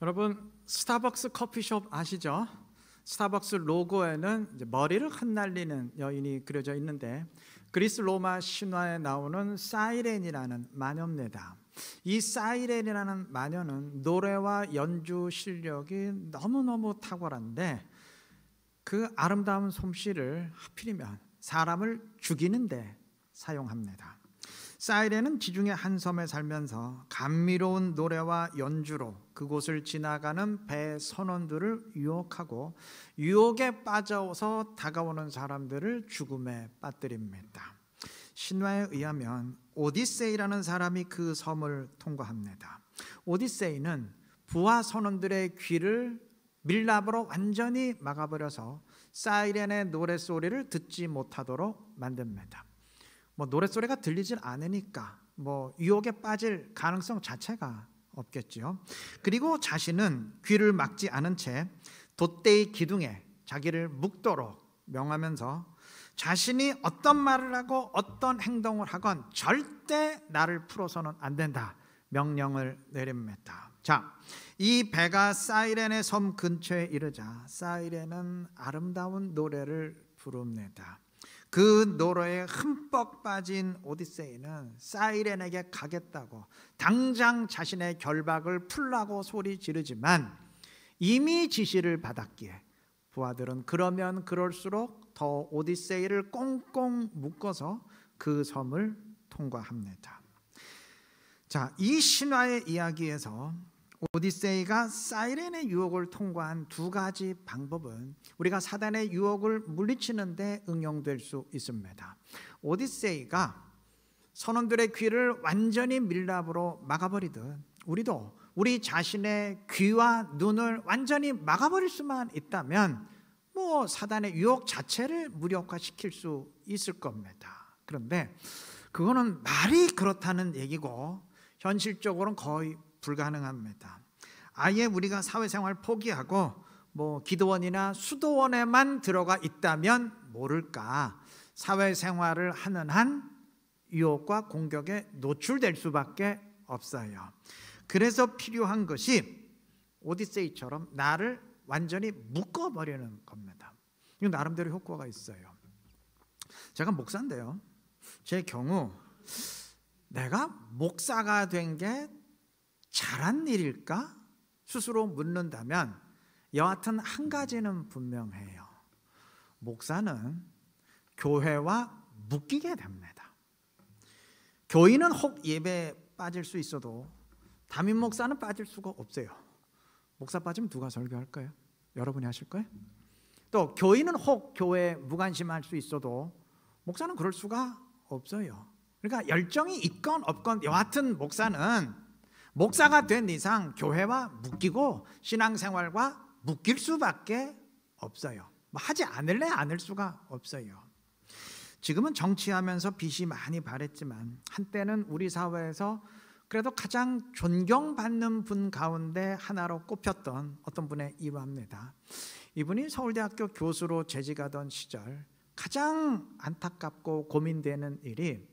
여러분, 스타벅스 커피숍 아시죠? 스타벅스 로고에는 이제 머리를 흩날리는 여인이 그려져 있는데, 그리스 로마 신화에 나오는 사이렌이라는 마녀입니다. 이 사이렌이라는 마녀는 노래와 연주 실력이 너무너무 탁월한데, 그 아름다운 솜씨를 하필이면 사람을 죽이는데 사용합니다. 사이렌은 지중해 한 섬에 살면서 감미로운 노래와 연주로 그곳을 지나가는 배 선원들을 유혹하고, 유혹에 빠져서 다가오는 사람들을 죽음에 빠뜨립니다. 신화에 의하면 오디세이라는 사람이 그 섬을 통과합니다. 오디세이는 부하 선원들의 귀를 밀랍으로 완전히 막아버려서 사이렌의 노랫소리를 듣지 못하도록 만듭니다. 노랫소리가 들리질 않으니까 유혹에 빠질 가능성 자체가 없겠죠. 그리고 자신은 귀를 막지 않은 채 돛대의 기둥에 자기를 묶도록 명하면서 자신이 어떤 말을 하고 어떤 행동을 하건 절대 나를 풀어서는 안 된다 명령을 내립니다. 자, 이 배가 사이렌의 섬 근처에 이르자 사이렌은 아름다운 노래를 부릅니다. 그 노래에 흠뻑 빠진 오디세이는 사이렌에게 가겠다고 당장 자신의 결박을 풀라고 소리 지르지만, 이미 지시를 받았기에 부하들은 그러면 그럴수록 더 오디세이를 꽁꽁 묶어서 그 섬을 통과합니다. 자, 이 신화의 이야기에서 오디세이가 사이렌의 유혹을 통과한 두 가지 방법은 우리가 사단의 유혹을 물리치는 데 응용될 수 있습니다. 오디세이가 선원들의 귀를 완전히 밀랍으로 막아버리듯, 우리도 우리 자신의 귀와 눈을 완전히 막아버릴 수만 있다면 사단의 유혹 자체를 무력화시킬 수 있을 겁니다. 그런데 그거는 말이 그렇다는 얘기고 현실적으로는 거의 불가능합니다. 아예 우리가 사회생활 포기하고 기도원이나 수도원에만 들어가 있다면 모를까 사회생활을 하는 한 유혹과 공격에 노출될 수밖에 없어요. 그래서 필요한 것이 오디세이처럼 나를 완전히 묶어버리는 겁니다. 이거 나름대로 효과가 있어요. 제가 목사인데요, 제 경우 내가 목사가 된 게 잘한 일일까? 스스로 묻는다면 여하튼 한 가지는 분명해요. 목사는 교회와 묶이게 됩니다. 교인은 혹 예배에 빠질 수 있어도 담임 목사는 빠질 수가 없어요. 목사 빠지면 누가 설교할까요? 여러분이 하실 거예요? 또 교인은 혹 교회에 무관심할 수 있어도 목사는 그럴 수가 없어요. 그러니까 열정이 있건 없건 여하튼 목사는 목사가 된 이상 교회와 묶이고 신앙생활과 묶일 수밖에 없어요. 하지 않을래 않을 수가 없어요. 지금은 정치하면서 빚이 많이 발했지만 한때는 우리 사회에서 그래도 가장 존경받는 분 가운데 하나로 꼽혔던 어떤 분의 일화입니다. 이분이 서울대학교 교수로 재직하던 시절 가장 안타깝고 고민되는 일이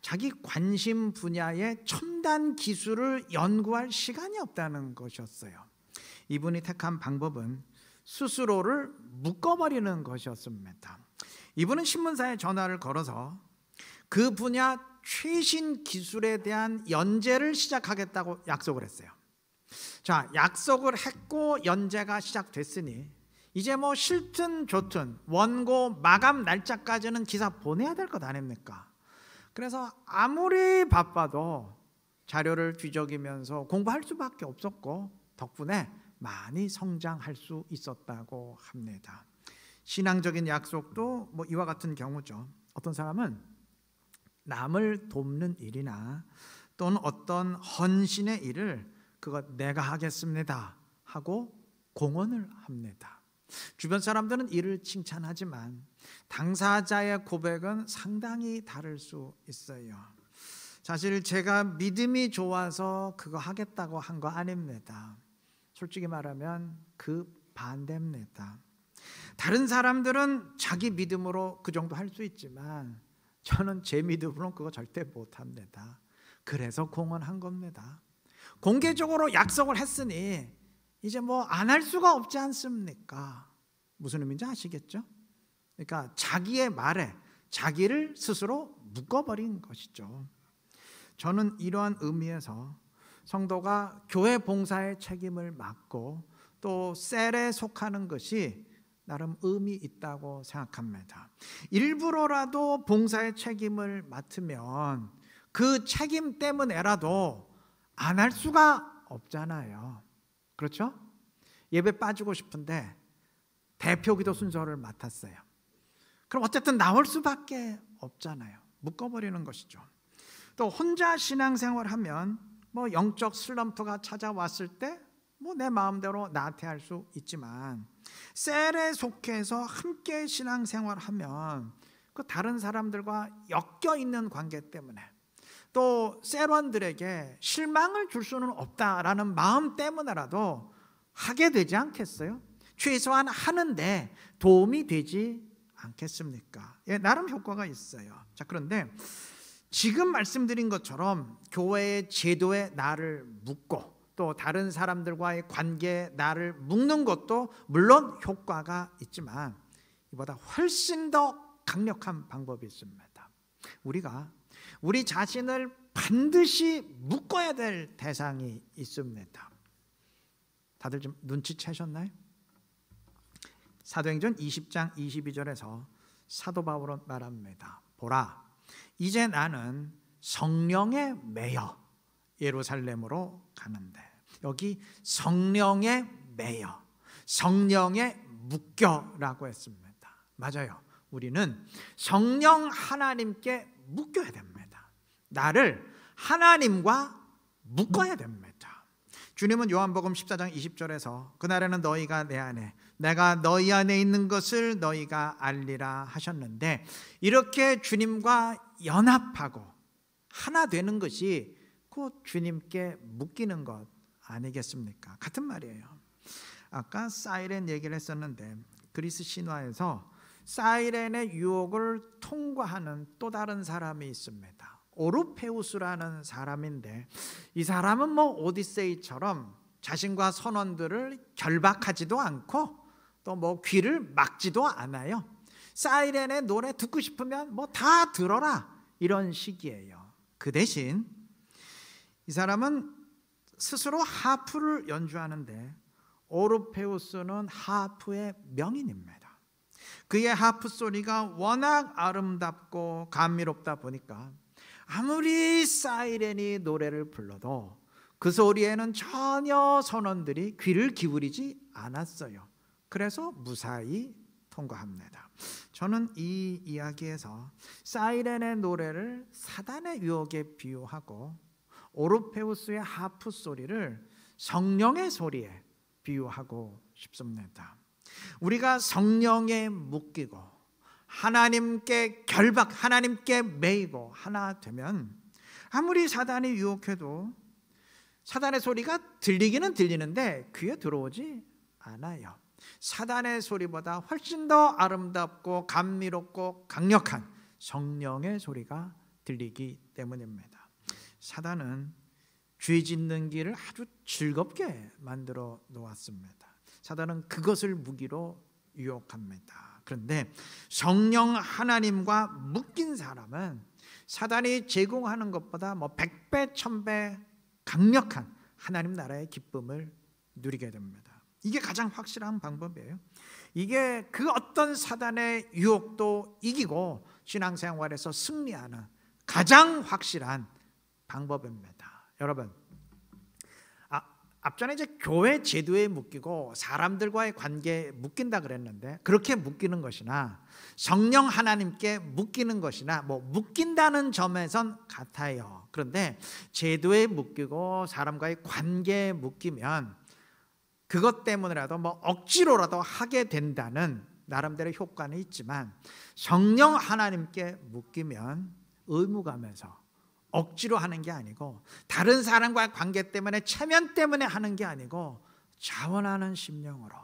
자기 관심 분야의 첨단 기술을 연구할 시간이 없다는 것이었어요. 이분이 택한 방법은 스스로를 묶어버리는 것이었습니다. 이분은 신문사에 전화를 걸어서 그 분야 최신 기술에 대한 연재를 시작하겠다고 약속을 했어요. 자, 약속을 했고 연재가 시작됐으니 이제 싫든 좋든 원고 마감 날짜까지는 기사 보내야 될 것 아닙니까? 그래서 아무리 바빠도 자료를 뒤적이면서 공부할 수밖에 없었고 덕분에 많이 성장할 수 있었다고 합니다. 신앙적인 약속도 이와 같은 경우죠. 어떤 사람은 남을 돕는 일이나 또는 어떤 헌신의 일을 그거 내가 하겠습니다 하고 공언을 합니다. 주변 사람들은 이를 칭찬하지만 당사자의 고백은 상당히 다를 수 있어요. 사실 제가 믿음이 좋아서 그거 하겠다고 한 거 아닙니다. 솔직히 말하면 그 반대입니다. 다른 사람들은 자기 믿음으로 그 정도 할 수 있지만 저는 제 믿음으로는 그거 절대 못합니다. 그래서 공언한 겁니다. 공개적으로 약속을 했으니 이제 뭐 안 할 수가 없지 않습니까? 무슨 의미인지 아시겠죠? 그러니까 자기의 말에 자기를 스스로 묶어버린 것이죠. 저는 이러한 의미에서 성도가 교회 봉사의 책임을 맡고 또 셀에 속하는 것이 나름 의미 있다고 생각합니다. 일부러라도 봉사의 책임을 맡으면 그 책임 때문에라도 안 할 수가 없잖아요. 그렇죠? 예배 빠지고 싶은데 대표 기도 순서를 맡았어요. 그럼 어쨌든 나올 수밖에 없잖아요. 묶어버리는 것이죠. 또 혼자 신앙생활하면 뭐 영적 슬럼프가 찾아왔을 때 뭐 내 마음대로 나태할 수 있지만 셀에 속해서 함께 신앙생활하면 그 다른 사람들과 엮여 있는 관계 때문에 또 셀원들에게 실망을 줄 수는 없다라는 마음 때문에라도 하게 되지 않겠어요? 최소한 하는데 도움이 되지 않겠습니까? 예, 나름 효과가 있어요. 자, 그런데 지금 말씀드린 것처럼 교회의 제도에 나를 묶고 또 다른 사람들과의 관계에 나를 묶는 것도 물론 효과가 있지만 이보다 훨씬 더 강력한 방법이 있습니다. 우리가 우리 자신을 반드시 묶어야 될 대상이 있습니다. 다들 좀 눈치채셨나요? 사도행전 20장 22절에서 사도 바울은 말합니다. 보라, 이제 나는 성령에 매여 예루살렘으로 가는데, 여기 성령에 매여, 성령에 묶여라고 했습니다. 맞아요. 우리는 성령 하나님께 묶여야 됩니다. 나를 하나님과 묶어야 됩니다. 주님은 요한복음 14장 20절에서 그날에는 너희가 내 안에 내가 너희 안에 있는 것을 너희가 알리라 하셨는데, 이렇게 주님과 연합하고 하나 되는 것이 곧 주님께 묶이는 것 아니겠습니까? 같은 말이에요. 아까 사이렌 얘기를 했었는데 그리스 신화에서 사이렌의 유혹을 통과하는 또 다른 사람이 있습니다. 오르페우스라는 사람인데 이 사람은 뭐 오디세이처럼 자신과 선원들을 결박하지도 않고 또 뭐 귀를 막지도 않아요. 사이렌의 노래 듣고 싶으면 뭐 다 들어라, 이런 식이에요. 그 대신 이 사람은 스스로 하프를 연주하는데 오르페우스는 하프의 명인입니다. 그의 하프 소리가 워낙 아름답고 감미롭다 보니까 아무리 사이렌이 노래를 불러도 그 소리에는 전혀 선원들이 귀를 기울이지 않았어요. 그래서 무사히 통과합니다. 저는 이 이야기에서 사이렌의 노래를 사단의 유혹에 비유하고 오르페우스의 하프 소리를 성령의 소리에 비유하고 싶습니다. 우리가 성령에 묶이고 하나님께 결박, 하나님께 매이고 하나 되면 아무리 사단이 유혹해도 사단의 소리가 들리기는 들리는데 귀에 들어오지 않아요. 사단의 소리보다 훨씬 더 아름답고 감미롭고 강력한 성령의 소리가 들리기 때문입니다. 사단은 죄 짓는 길을 아주 즐겁게 만들어 놓았습니다. 사단은 그것을 무기로 유혹합니다. 그런데 성령 하나님과 묶인 사람은 사단이 제공하는 것보다 뭐 100배, 1000배 강력한 하나님 나라의 기쁨을 누리게 됩니다. 이게 가장 확실한 방법이에요. 이게 그 어떤 사단의 유혹도 이기고 신앙생활에서 승리하는 가장 확실한 방법입니다. 여러분, 앞전에 이제 교회 제도에 묶이고 사람들과의 관계에 묶인다 그랬는데, 그렇게 묶이는 것이나 성령 하나님께 묶이는 것이나 뭐 묶인다는 점에선 같아요. 그런데 제도에 묶이고 사람과의 관계에 묶이면 그것 때문에라도 뭐 억지로라도 하게 된다는 나름대로 효과는 있지만, 성령 하나님께 묶이면 의무감에서 억지로 하는 게 아니고 다른 사람과의 관계 때문에 체면 때문에 하는 게 아니고 자원하는 심령으로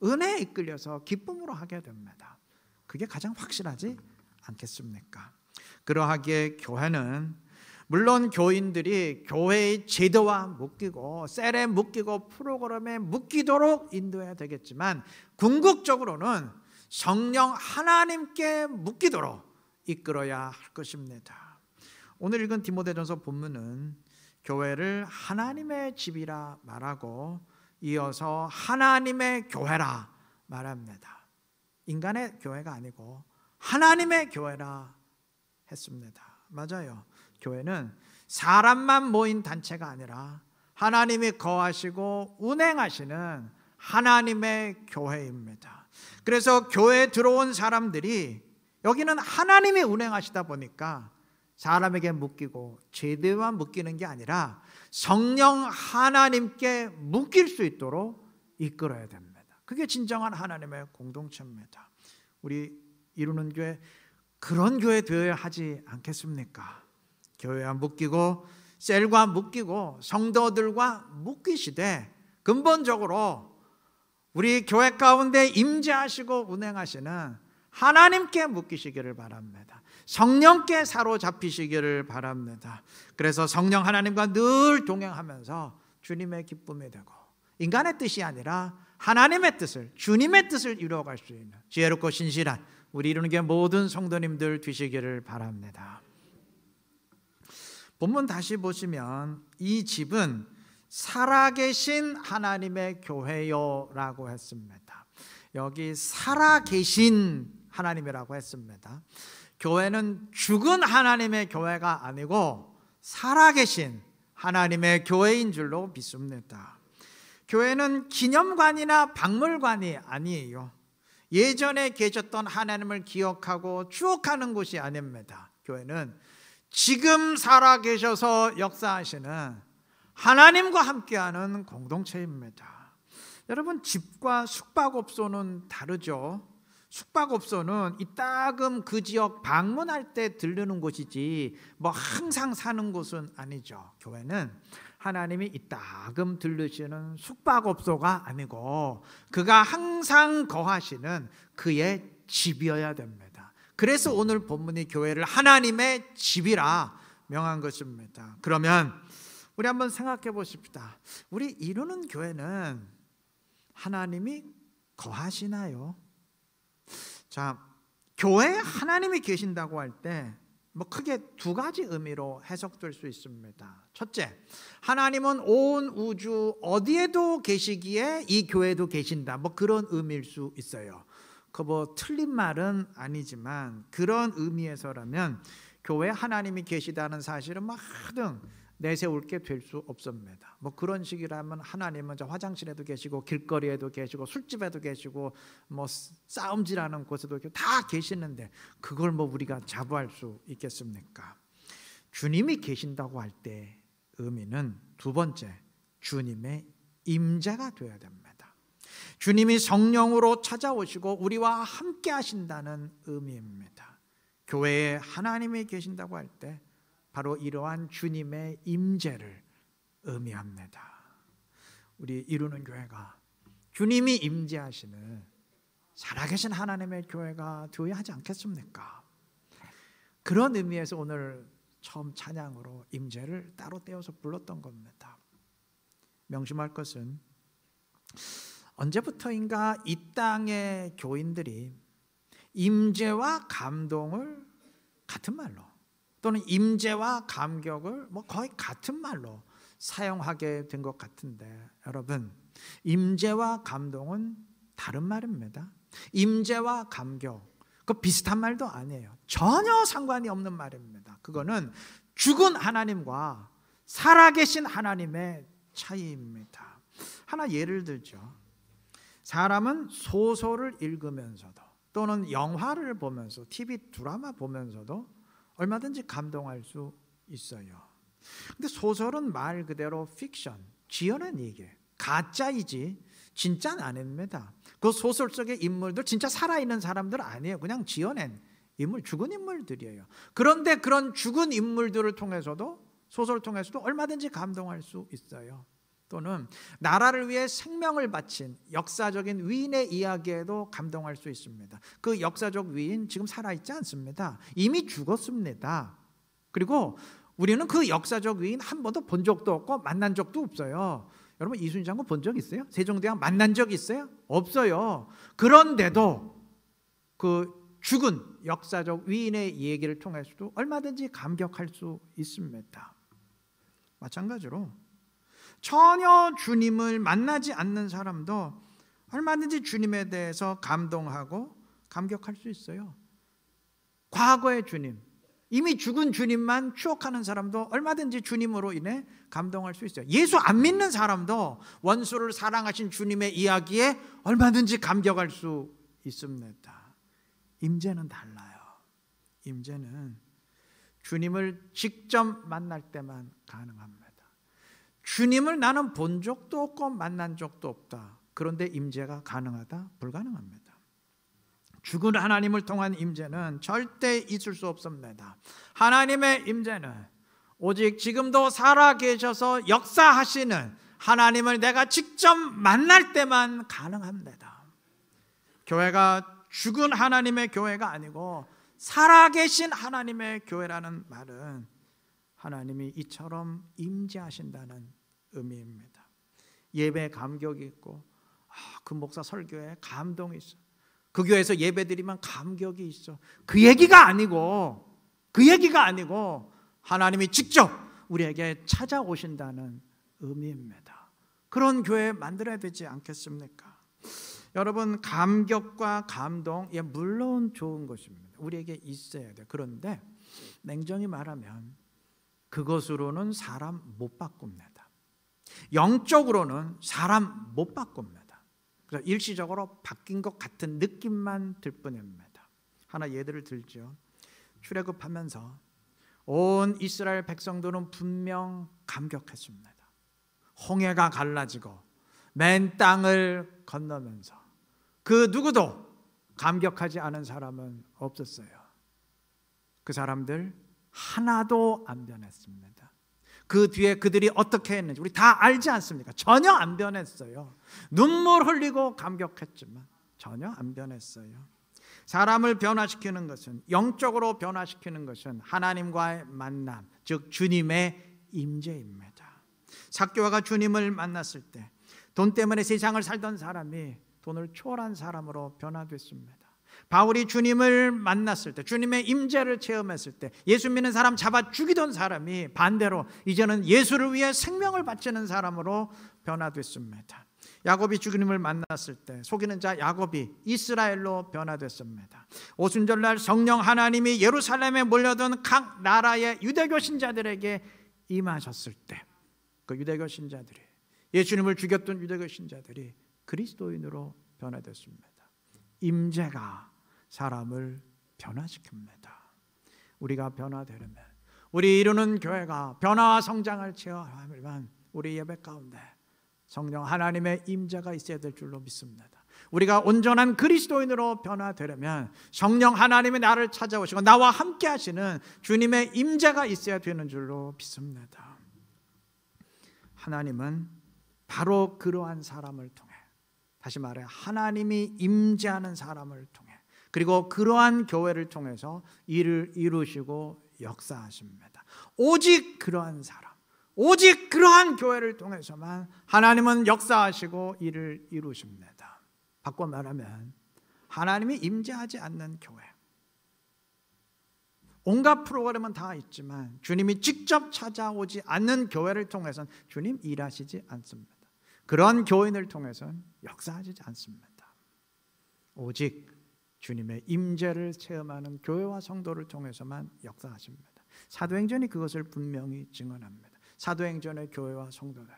은혜에 이끌려서 기쁨으로 하게 됩니다. 그게 가장 확실하지 않겠습니까? 그러하기에 교회는 물론 교인들이 교회의 제도와 묶이고 셀에 묶이고 프로그램에 묶이도록 인도해야 되겠지만 궁극적으로는 성령 하나님께 묶이도록 이끌어야 할 것입니다. 오늘 읽은 디모데전서 본문은 교회를 하나님의 집이라 말하고 이어서 하나님의 교회라 말합니다. 인간의 교회가 아니고 하나님의 교회라 했습니다. 맞아요. 교회는 사람만 모인 단체가 아니라 하나님이 거하시고 운행하시는 하나님의 교회입니다. 그래서 교회에 들어온 사람들이 여기는 하나님이 운행하시다 보니까 사람에게 묶이고 제도만 묶이는 게 아니라 성령 하나님께 묶일 수 있도록 이끌어야 됩니다. 그게 진정한 하나님의 공동체입니다. 우리 이루는 교회 그런 교회 되어야 하지 않겠습니까? 교회와 묶이고 셀과 묶이고 성도들과 묶이시되 근본적으로 우리 교회 가운데 임재하시고 운행하시는 하나님께 묶이시기를 바랍니다. 성령께 사로잡히시기를 바랍니다. 그래서 성령 하나님과 늘 동행하면서 주님의 기쁨이 되고 인간의 뜻이 아니라 하나님의 뜻을, 주님의 뜻을 이루어갈 수 있는 지혜롭고 신실한 우리 이루는 게 모든 성도님들 되시기를 바랍니다. 본문 다시 보시면 이 집은 살아계신 하나님의 교회요라고 했습니다. 여기 살아계신 하나님이라고 했습니다. 교회는 죽은 하나님의 교회가 아니고 살아계신 하나님의 교회인 줄로 믿습니다. 교회는 기념관이나 박물관이 아니에요. 예전에 계셨던 하나님을 기억하고 추억하는 곳이 아닙니다. 교회는 지금 살아계셔서 역사하시는 하나님과 함께하는 공동체입니다. 여러분, 집과 숙박업소는 다르죠. 숙박업소는 이따금 그 지역 방문할 때 들르는 곳이지 뭐 항상 사는 곳은 아니죠. 교회는 하나님이 이따금 들르시는 숙박업소가 아니고 그가 항상 거하시는 그의 집이어야 됩니다. 그래서 오늘 본문이 교회를 하나님의 집이라 명한 것입니다. 그러면 우리 한번 생각해 보십시다. 우리 이루는 교회는 하나님이 거하시나요? 자, 교회에 하나님이 계신다고 할 때 뭐 크게 두 가지 의미로 해석될 수 있습니다. 첫째, 하나님은 온 우주 어디에도 계시기에 이 교회도 계신다. 뭐 그런 의미일 수 있어요. 그 뭐 틀린 말은 아니지만 그런 의미에서라면 교회에 하나님이 계시다는 사실은 뭐 하등 내세울 게 될 수 없습니다. 뭐 그런 식이라면 하나님은 저 화장실에도 계시고 길거리에도 계시고 술집에도 계시고 뭐 싸움질하는 곳에도 다 계시는데 그걸 뭐 우리가 자부할 수 있겠습니까? 주님이 계신다고 할 때 의미는 두 번째, 주님의 임재가 되어야 됩니다. 주님이 성령으로 찾아오시고 우리와 함께 하신다는 의미입니다. 교회에 하나님이 계신다고 할 때 바로 이러한 주님의 임재를 의미합니다. 우리 이루는 교회가 주님이 임재하시는 살아계신 하나님의 교회가 되어야 하지 않겠습니까? 그런 의미에서 오늘 처음 찬양으로 임재를 따로 떼어서 불렀던 겁니다. 명심할 것은 언제부터인가 이 땅의 교인들이 임재와 감동을 같은 말로 또는 임재와 감격을 뭐 거의 같은 말로 사용하게 된 것 같은데 여러분, 임재와 감동은 다른 말입니다. 임재와 감격 그 비슷한 말도 아니에요. 전혀 상관이 없는 말입니다. 그거는 죽은 하나님과 살아계신 하나님의 차이입니다. 하나 예를 들죠. 사람은 소설을 읽으면서도 또는 영화를 보면서 TV 드라마 보면서도 얼마든지 감동할 수 있어요. 근데 소설은 말 그대로 픽션, 지어낸 얘기, 가짜이지 진짜는 아닙니다. 그 소설 속의 인물들 진짜 살아있는 사람들 아니에요. 그냥 지어낸 인물, 죽은 인물들이에요. 그런데 그런 죽은 인물들을 통해서도 소설을 통해서도 얼마든지 감동할 수 있어요. 또는 나라를 위해 생명을 바친 역사적인 위인의 이야기에도 감동할 수 있습니다. 그 역사적 위인 지금 살아있지 않습니다. 이미 죽었습니다. 그리고 우리는 그 역사적 위인 한 번도 본 적도 없고 만난 적도 없어요. 여러분 이순신 장군 본 적 있어요? 세종대왕 만난 적 있어요? 없어요. 그런데도 그 죽은 역사적 위인의 얘기를 통해서도 얼마든지 감격할 수 있습니다. 마찬가지로 전혀 주님을 만나지 않는 사람도 얼마든지 주님에 대해서 감동하고 감격할 수 있어요. 과거의 주님, 이미 죽은 주님만 추억하는 사람도 얼마든지 주님으로 인해 감동할 수 있어요. 예수 안 믿는 사람도 원수를 사랑하신 주님의 이야기에 얼마든지 감격할 수 있습니다. 임재는 달라요. 임재는 주님을 직접 만날 때만 가능합니다. 주님을 나는 본 적도 없고 만난 적도 없다. 그런데 임재가 가능하다? 불가능합니다. 죽은 하나님을 통한 임재는 절대 있을 수 없습니다. 하나님의 임재는 오직 지금도 살아계셔서 역사하시는 하나님을 내가 직접 만날 때만 가능합니다. 교회가 죽은 하나님의 교회가 아니고 살아계신 하나님의 교회라는 말은 하나님이 이처럼 임재하신다는 의미입니다. 예배 감격이 있고 그 목사 설교에 감동이 있어. 그 교회에서 예배드리면 감격이 있어. 그 얘기가 아니고 하나님이 직접 우리에게 찾아오신다는 의미입니다. 그런 교회 만들어야 되지 않겠습니까? 여러분 감격과 감동 물론 좋은 것입니다. 우리에게 있어야 돼요. 그런데 냉정히 말하면 그것으로는 사람 못 바꿉니다. 영적으로는 사람 못 바꿉니다. 그래서 일시적으로 바뀐 것 같은 느낌만 들 뿐입니다. 하나 예를 들죠. 출애굽하면서 온 이스라엘 백성들은 분명 감격했습니다. 홍해가 갈라지고 맨 땅을 건너면서 그 누구도 감격하지 않은 사람은 없었어요. 그 사람들 하나도 안 변했습니다. 그 뒤에 그들이 어떻게 했는지 우리 다 알지 않습니까? 전혀 안 변했어요. 눈물 흘리고 감격했지만 전혀 안 변했어요. 사람을 변화시키는 것은, 영적으로 변화시키는 것은 하나님과의 만남, 즉 주님의 임재입니다. 삭개오가 주님을 만났을 때 돈 때문에 세상을 살던 사람이 돈을 초월한 사람으로 변화됐습니다. 바울이 주님을 만났을 때, 주님의 임재를 체험했을 때 예수 믿는 사람 잡아 죽이던 사람이 반대로 이제는 예수를 위해 생명을 바치는 사람으로 변화됐습니다. 야곱이 주님을 만났을 때 속이는 자 야곱이 이스라엘로 변화됐습니다. 오순절날 성령 하나님이 예루살렘에 몰려든 각 나라의 유대교 신자들에게 임하셨을 때 그 유대교 신자들이, 예수님을 죽였던 유대교 신자들이 그리스도인으로 변화됐습니다. 임재가 사람을 변화시킵니다. 우리가 변화되려면, 우리 이루는 교회가 변화와 성장을 체험하려면 우리 예배 가운데 성령 하나님의 임재가 있어야 될 줄로 믿습니다. 우리가 온전한 그리스도인으로 변화되려면 성령 하나님이 나를 찾아오시고 나와 함께 하시는 주님의 임재가 있어야 되는 줄로 믿습니다. 하나님은 바로 그러한 사람을 통해, 다시 말해 하나님이 임재하는 사람을 통해, 그리고 그러한 교회를 통해서 일을 이루시고 역사하십니다. 오직 그러한 사람, 오직 그러한 교회를 통해서만 하나님은 역사하시고 일을 이루십니다. 바꿔 말하면 하나님이 임재하지 않는 교회, 온갖 프로그램은 다 있지만 주님이 직접 찾아오지 않는 교회를 통해서는 주님 일하시지 않습니다. 그런 교인을 통해서는 역사하지 않습니다. 오직 주님의 임재를 체험하는 교회와 성도를 통해서만 역사하십니다. 사도행전이 그것을 분명히 증언합니다. 사도행전의 교회와 성도들,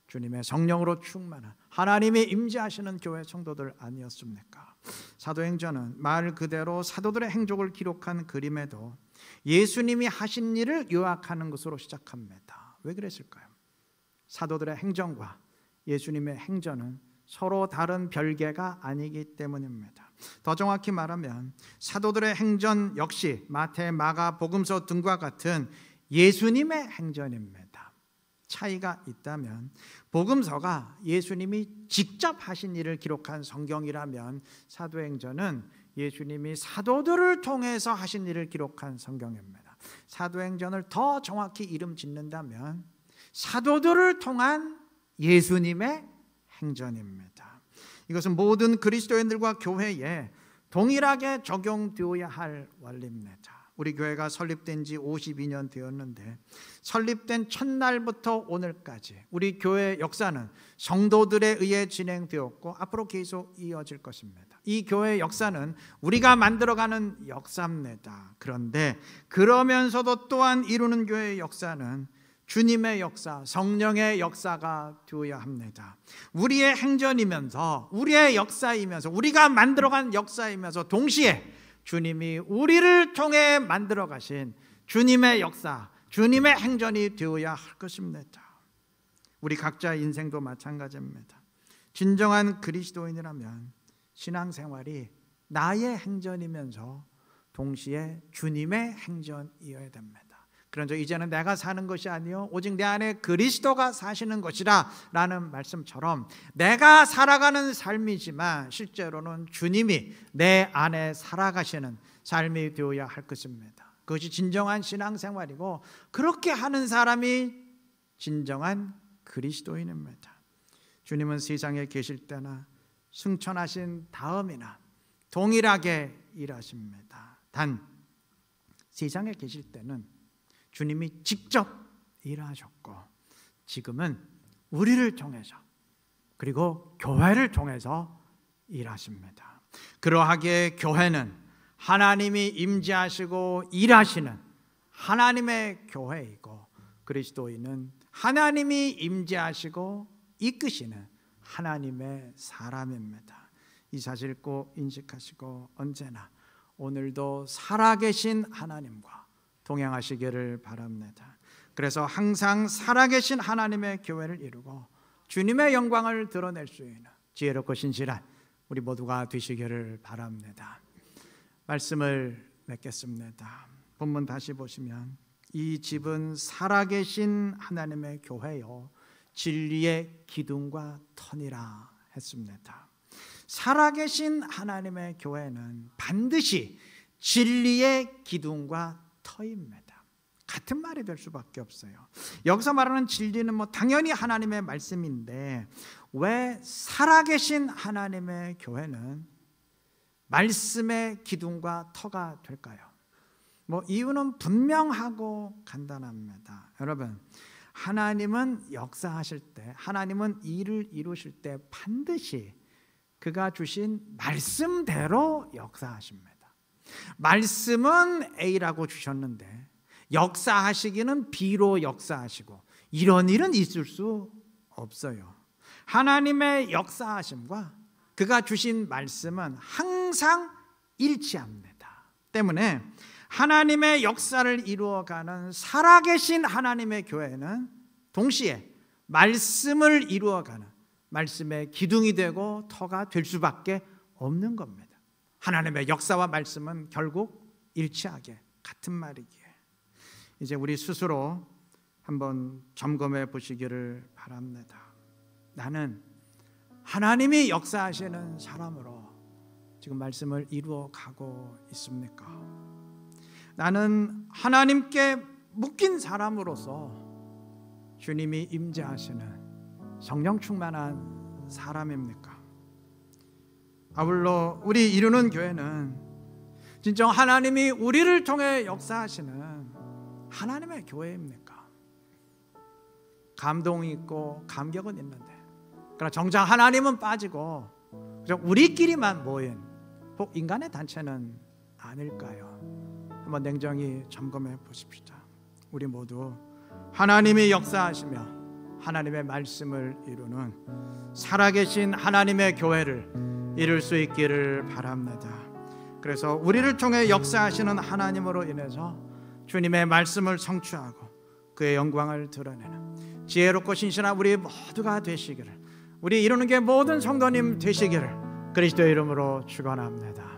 주님의 성령으로 충만한 하나님이 임재하시는 교회 성도들 아니었습니까? 사도행전은 말 그대로 사도들의 행적을 기록한 그림에도 예수님이 하신 일을 요약하는 것으로 시작합니다. 왜 그랬을까요? 사도들의 행정과 예수님의 행전은 서로 다른 별개가 아니기 때문입니다. 더 정확히 말하면 사도들의 행전 역시 마태, 마가, 복음서 등과 같은 예수님의 행전입니다. 차이가 있다면 복음서가 예수님이 직접 하신 일을 기록한 성경이라면 사도행전은 예수님이 사도들을 통해서 하신 일을 기록한 성경입니다. 사도행전을 더 정확히 이름 짓는다면 사도들을 통한 예수님의 행전입니다. 이것은 모든 그리스도인들과 교회에 동일하게 적용되어야 할 원리입니다. 우리 교회가 설립된 지 52년 되었는데 설립된 첫날부터 오늘까지 우리 교회의 역사는 성도들에 의해 진행되었고 앞으로 계속 이어질 것입니다. 이 교회의 역사는 우리가 만들어가는 역사입니다. 그런데 그러면서도 또한 이루는 교회의 역사는 주님의 역사, 성령의 역사가 되어야 합니다. 우리의 행전이면서 우리의 역사이면서 우리가 만들어간 역사이면서 동시에 주님이 우리를 통해 만들어 가신 주님의 역사, 주님의 행전이 되어야 할 것입니다. 우리 각자의 인생도 마찬가지입니다. 진정한 그리스도인이라면 신앙생활이 나의 행전이면서 동시에 주님의 행전이어야 됩니다. 그런저 이제는 내가 사는 것이 아니요 오직 내 안에 그리스도가 사시는 것이라 라는 말씀처럼 내가 살아가는 삶이지만 실제로는 주님이 내 안에 살아가시는 삶이 되어야 할 것입니다. 그것이 진정한 신앙생활이고 그렇게 하는 사람이 진정한 그리스도인입니다. 주님은 세상에 계실 때나 승천하신 다음이나 동일하게 일하십니다. 단 세상에 계실 때는 주님이 직접 일하셨고 지금은 우리를 통해서 그리고 교회를 통해서 일하십니다. 그러하기에 교회는 하나님이 임재하시고 일하시는 하나님의 교회이고 그리스도인은 하나님이 임재하시고 이끄시는 하나님의 사람입니다. 이 사실 꼭 인식하시고 언제나 오늘도 살아계신 하나님과 동행하시기를 바랍니다. 그래서 항상 살아계신 하나님의 교회를 이루고 주님의 영광을 드러낼 수 있는 지혜롭고 신실한 우리 모두가 되시기를 바랍니다. 말씀을 맺겠습니다. 본문 다시 보시면 이 집은 살아계신 하나님의 교회요 진리의 기둥과 터니라 했습니다. 살아계신 하나님의 교회는 반드시 진리의 기둥과 터입니다. 같은 말이 될 수밖에 없어요. 여기서 말하는 진리는 당연히 하나님의 말씀인데 왜 살아계신 하나님의 교회는 말씀의 기둥과 터가 될까요? 이유는 분명하고 간단합니다. 여러분, 하나님은 역사하실 때, 하나님은 일을 이루실 때 반드시 그가 주신 말씀대로 역사하십니다. 말씀은 A라고 주셨는데 역사하시기는 B로 역사하시고 이런 일은 있을 수 없어요. 하나님의 역사하심과 그가 주신 말씀은 항상 일치합니다. 때문에 하나님의 역사를 이루어가는 살아계신 하나님의 교회는 동시에 말씀을 이루어가는 말씀의 기둥이 되고 터가 될 수밖에 없는 겁니다. 하나님의 역사와 말씀은 결국 일치하게 같은 말이기에 이제 우리 스스로 한번 점검해 보시기를 바랍니다. 나는 하나님이 역사하시는 사람으로 지금 말씀을 이루어 가고 있습니까? 나는 하나님께 묶인 사람으로서 주님이 임재하시는 성령 충만한 사람입니까? 아울러 우리 이루는 교회는 진정 하나님이 우리를 통해 역사하시는 하나님의 교회입니까? 감동이 있고 감격은 있는데 그러나 정작 하나님은 빠지고 우리끼리만 모인 인간의 단체는 아닐까요? 한번 냉정히 점검해 보십시다. 우리 모두 하나님이 역사하시며 하나님의 말씀을 이루는 살아계신 하나님의 교회를 이룰 수 있기를 바랍니다. 그래서 우리를 통해 역사하시는 하나님으로 인해서 주님의 말씀을 성취하고 그의 영광을 드러내는 지혜롭고 신실한 우리 모두가 되시기를, 우리 이루는 게 모든 성도님 되시기를 그리스도의 이름으로 축원합니다.